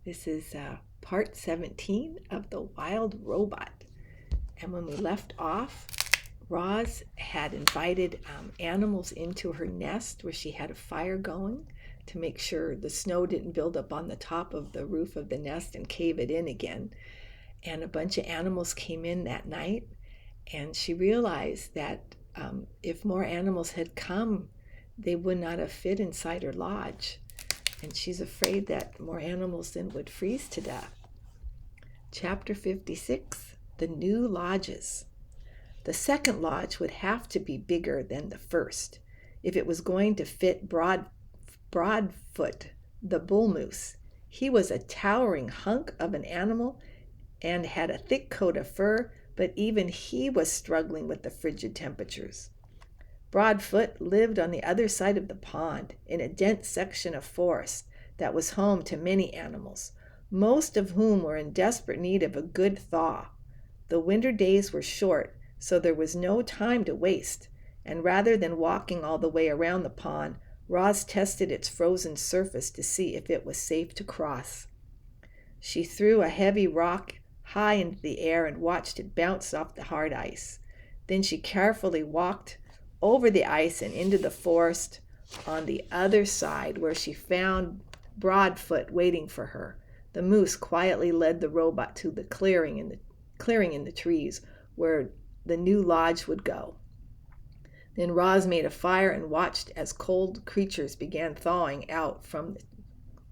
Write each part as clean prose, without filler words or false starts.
This is part 17 of The Wild Robot. And when we left off, Roz had invited animals into her nest where she had a fire going to make sure the snow didn't build up on the top of the roof of the nest and cave it in again. And a bunch of animals came in that night, and she realized that if more animals had come, they would not have fit inside her lodge. And she's afraid that more animals then would freeze to death. Chapter 56, The New Lodges. The second lodge would have to be bigger than the first if it was going to fit Broadfoot, the bull moose. He was a towering hunk of an animal and had a thick coat of fur, but even he was struggling with the frigid temperatures. Broadfoot lived on the other side of the pond, in a dense section of forest that was home to many animals, most of whom were in desperate need of a good thaw. The winter days were short, so there was no time to waste, and rather than walking all the way around the pond, Roz tested its frozen surface to see if it was safe to cross. She threw a heavy rock high into the air and watched it bounce off the hard ice. Then she carefully walked over the ice and into the forest on the other side, where she found Broadfoot waiting for her. The moose quietly led the robot to the clearing in the trees where the new lodge would go. Then Roz made a fire and watched as cold creatures began crawling out from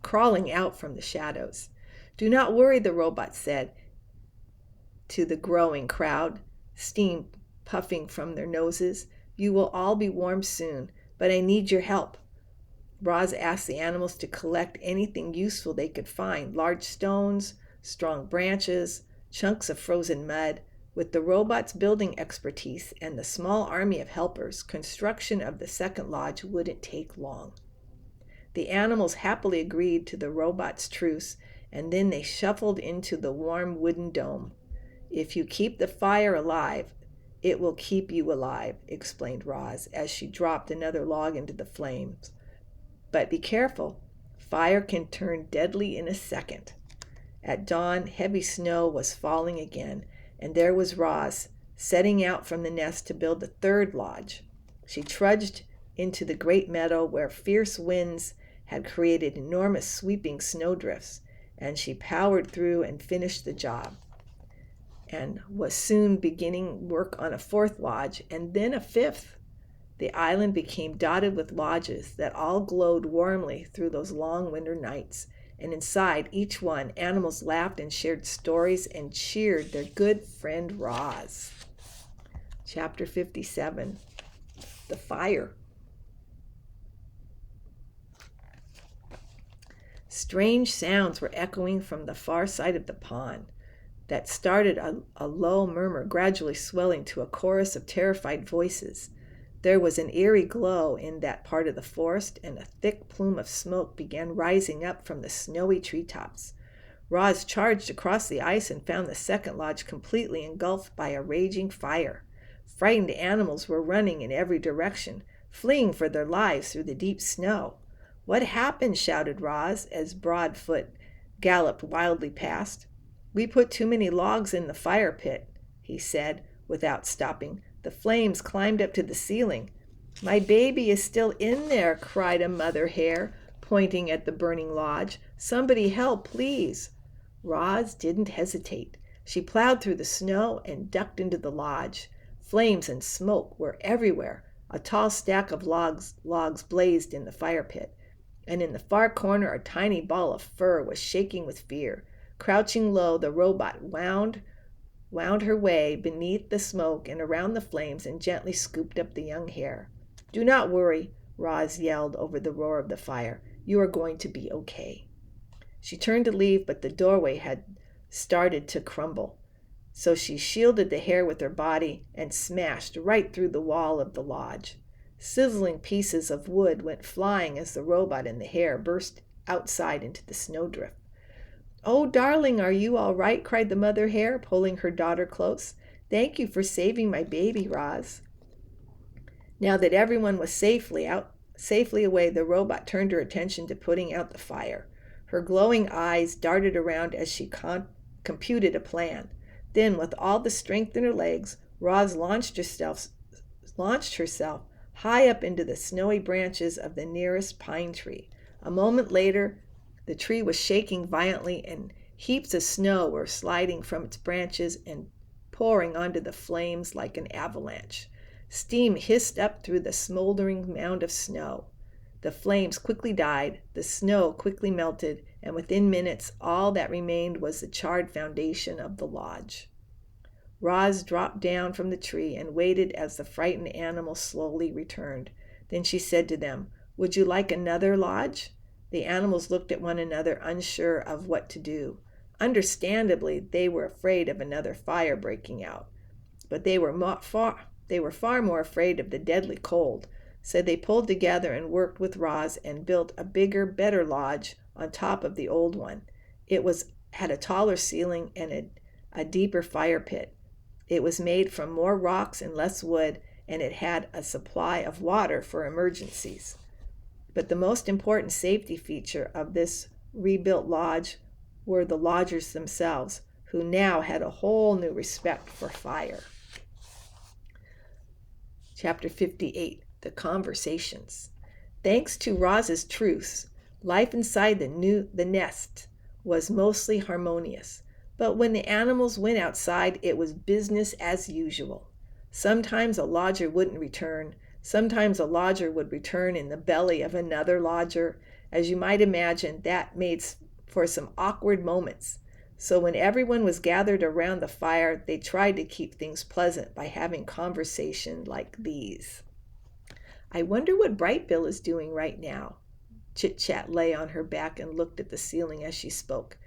the shadows. "Do not worry," the robot said to the growing crowd, steam puffing from their noses. "You will all be warm soon, but I need your help." Roz asked the animals to collect anything useful they could find: large stones, strong branches, chunks of frozen mud. With the robot's building expertise and the small army of helpers, construction of the second lodge wouldn't take long. The animals happily agreed to the robot's truce, and then they shuffled into the warm wooden dome. "If you keep the fire alive, it will keep you alive," explained Roz as she dropped another log into the flames. "But be careful. Fire can turn deadly in a second." At dawn, heavy snow was falling again, and there was Roz, setting out from the nest to build the third lodge. She trudged into the great meadow where fierce winds had created enormous sweeping snowdrifts, and she powered through and finished the job, and was soon beginning work on a fourth lodge, and then a fifth. The island became dotted with lodges that all glowed warmly through those long winter nights, and inside each one, animals laughed and shared stories and cheered their good friend Roz. Chapter 57, The Fire. Strange sounds were echoing from the far side of the pond that started a low murmur, gradually swelling to a chorus of terrified voices. There was an eerie glow in that part of the forest, and a thick plume of smoke began rising up from the snowy treetops. Roz charged across the ice and found the second lodge completely engulfed by a raging fire. Frightened animals were running in every direction, fleeing for their lives through the deep snow. "What happened?" shouted Roz as Broadfoot galloped wildly past. "We put too many logs in the fire pit," he said without stopping. "The flames climbed up to the ceiling." "My baby is still in there," cried a mother hare, pointing at the burning lodge. "Somebody help, please." Roz didn't hesitate. She plowed through the snow and ducked into the lodge. Flames and smoke were everywhere. A tall stack of logs blazed in the fire pit, and in the far corner a tiny ball of fur was shaking with fear. Crouching low, the robot wound her way beneath the smoke and around the flames and gently scooped up the young hare. "Do not worry," Roz yelled over the roar of the fire. "You are going to be okay." She turned to leave, but the doorway had started to crumble. So she shielded the hare with her body and smashed right through the wall of the lodge. Sizzling pieces of wood went flying as the robot and the hare burst outside into the snowdrift. "Oh, darling, are you all right?" cried the mother hare, pulling her daughter close. "Thank you for saving my baby, Roz." Now that everyone was safely away, the robot turned her attention to putting out the fire. Her glowing eyes darted around as she computed a plan. Then, with all the strength in her legs, Roz launched herself high up into the snowy branches of the nearest pine tree. A moment later, the tree was shaking violently, and heaps of snow were sliding from its branches and pouring onto the flames like an avalanche. Steam hissed up through the smoldering mound of snow. The flames quickly died, the snow quickly melted, and within minutes all that remained was the charred foundation of the lodge. Roz dropped down from the tree and waited as the frightened animals slowly returned. Then she said to them, "Would you like another lodge?" The animals looked at one another, unsure of what to do. Understandably, they were afraid of another fire breaking out, but they were far more afraid of the deadly cold. So they pulled together and worked with Roz and built a bigger, better lodge on top of the old one. It had a taller ceiling and a deeper fire pit. It was made from more rocks and less wood, and it had a supply of water for emergencies. But the most important safety feature of this rebuilt lodge were the lodgers themselves, who now had a whole new respect for fire. Chapter 58, The Conversations. Thanks to Roz's truths, life inside the nest was mostly harmonious. But when the animals went outside, it was business as usual. Sometimes a lodger wouldn't return. Sometimes a lodger would return in the belly of another lodger. As you might imagine, that made for some awkward moments. So when everyone was gathered around the fire, they tried to keep things pleasant by having conversation like these. "I wonder what Brightbill is doing right now." Chit-Chat lay on her back and looked at the ceiling as she spoke.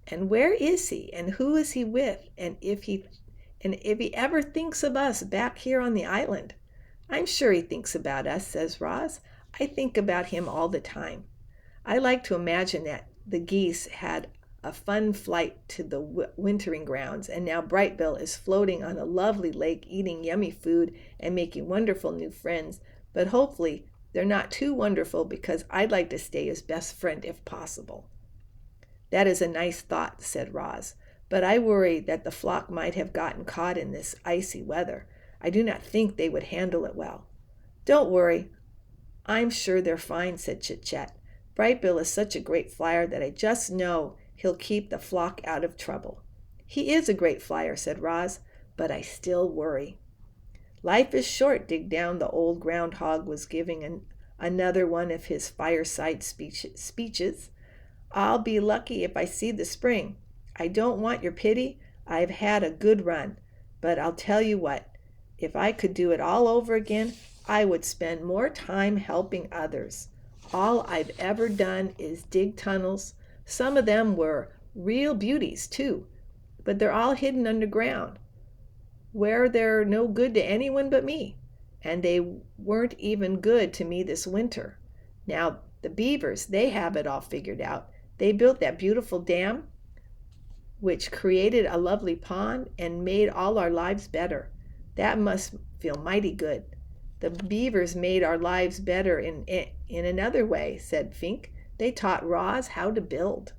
"And where is he? And who is he with? And if he ever thinks of us back here on the island?" "I'm sure he thinks about us," says Roz. "I think about him all the time. I like to imagine that the geese had a fun flight to the wintering grounds, and now Brightbill is floating on a lovely lake, eating yummy food and making wonderful new friends. But hopefully they're not too wonderful, because I'd like to stay his best friend if possible." "That is a nice thought," said Roz, "but I worry that the flock might have gotten caught in this icy weather. I do not think they would handle it well." "Don't worry. I'm sure they're fine," said Chit-Chat. "Brightbill is such a great flyer that I just know he'll keep the flock out of trouble." "He is a great flyer," said Roz, "but I still worry." "Life is short," Dig Down, the old groundhog, was giving another one of his fireside speeches. "I'll be lucky if I see the spring. I don't want your pity. I've had a good run. But I'll tell you what, if I could do it all over again, I would spend more time helping others. All I've ever done is dig tunnels. Some of them were real beauties, too, but they're all hidden underground, where they're no good to anyone but me. And they weren't even good to me this winter. Now, the beavers, they have it all figured out. They built that beautiful dam, which created a lovely pond and made all our lives better. That must feel mighty good." "The beavers made our lives better in another way," said Fink. "They taught Roz how to build."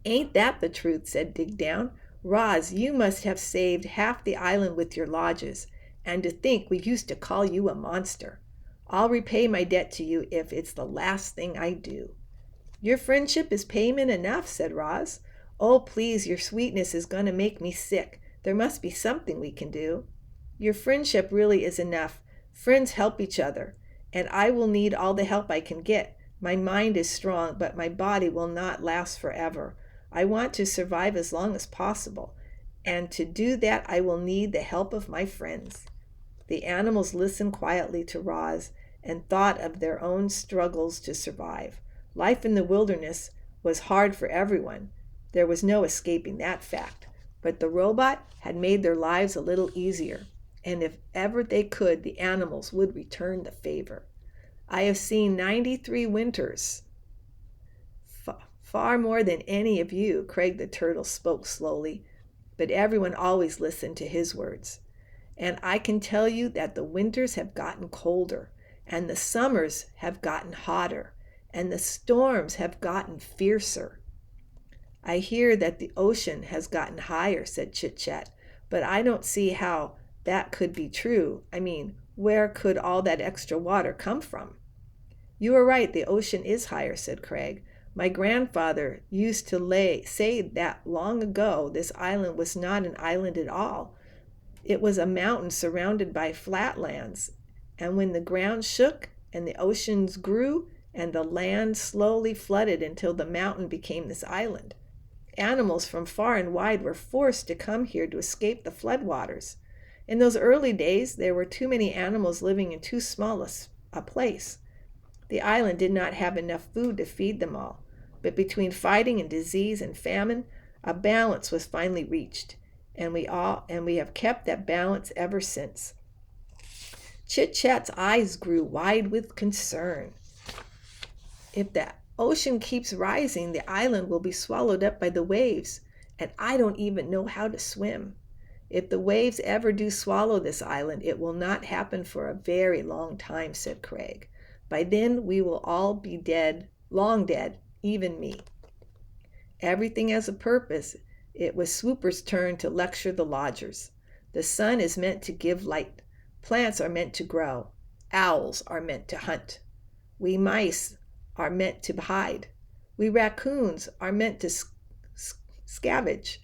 "Ain't that the truth?" said Dig Down. "Roz, you must have saved half the island with your lodges. And to think we used to call you a monster. I'll repay my debt to you if it's the last thing I do." "Your friendship is payment enough," said Roz. "Oh, please, your sweetness is going to make me sick. There must be something we can do." "Your friendship really is enough. Friends help each other, and I will need all the help I can get. My mind is strong, but my body will not last forever. I want to survive as long as possible, and to do that I will need the help of my friends." The animals listened quietly to Roz and thought of their own struggles to survive. Life in the wilderness was hard for everyone. There was no escaping that fact. But the robot had made their lives a little easier, and if ever they could, the animals would return the favor. "I have seen 93 winters, far more than any of you." Craig the turtle spoke slowly, but everyone always listened to his words. "And I can tell you that the winters have gotten colder, and the summers have gotten hotter, and the storms have gotten fiercer. I hear that the ocean has gotten higher, said Chit Chat, but I don't see how that could be true. I mean, where could all that extra water come from? You are right, the ocean is higher, said Craig. My grandfather used to say that long ago this island was not an island at all. It was a mountain surrounded by flatlands. And when the ground shook and the oceans grew and the land slowly flooded until the mountain became this island, animals from far and wide were forced to come here to escape the floodwaters. In those early days, there were too many animals living in too small a place. The island did not have enough food to feed them all, but between fighting and disease and famine, a balance was finally reached, and we have kept that balance ever since. Chit Chat's eyes grew wide with concern. If the ocean keeps rising, the island will be swallowed up by the waves, and I don't even know how to swim. If the waves ever do swallow this island, it will not happen for a very long time, said Craig. By then, we will all be dead, long dead, even me. Everything has a purpose. It was Swooper's turn to lecture the lodgers. The sun is meant to give light. Plants are meant to grow. Owls are meant to hunt. We mice are meant to hide. We raccoons are meant to scavenge.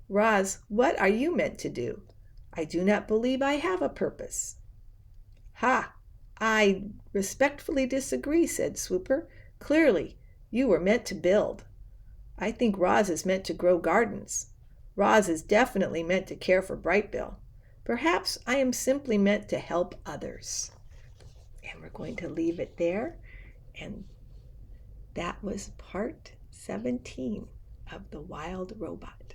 Roz, what are you meant to do? I do not believe I have a purpose. Ha! I respectfully disagree, said Swooper. Clearly, you were meant to build. I think Roz is meant to grow gardens. Roz is definitely meant to care for Brightbill. Perhaps I am simply meant to help others. And we're going to leave it there. And that was part 17 of The Wild Robot.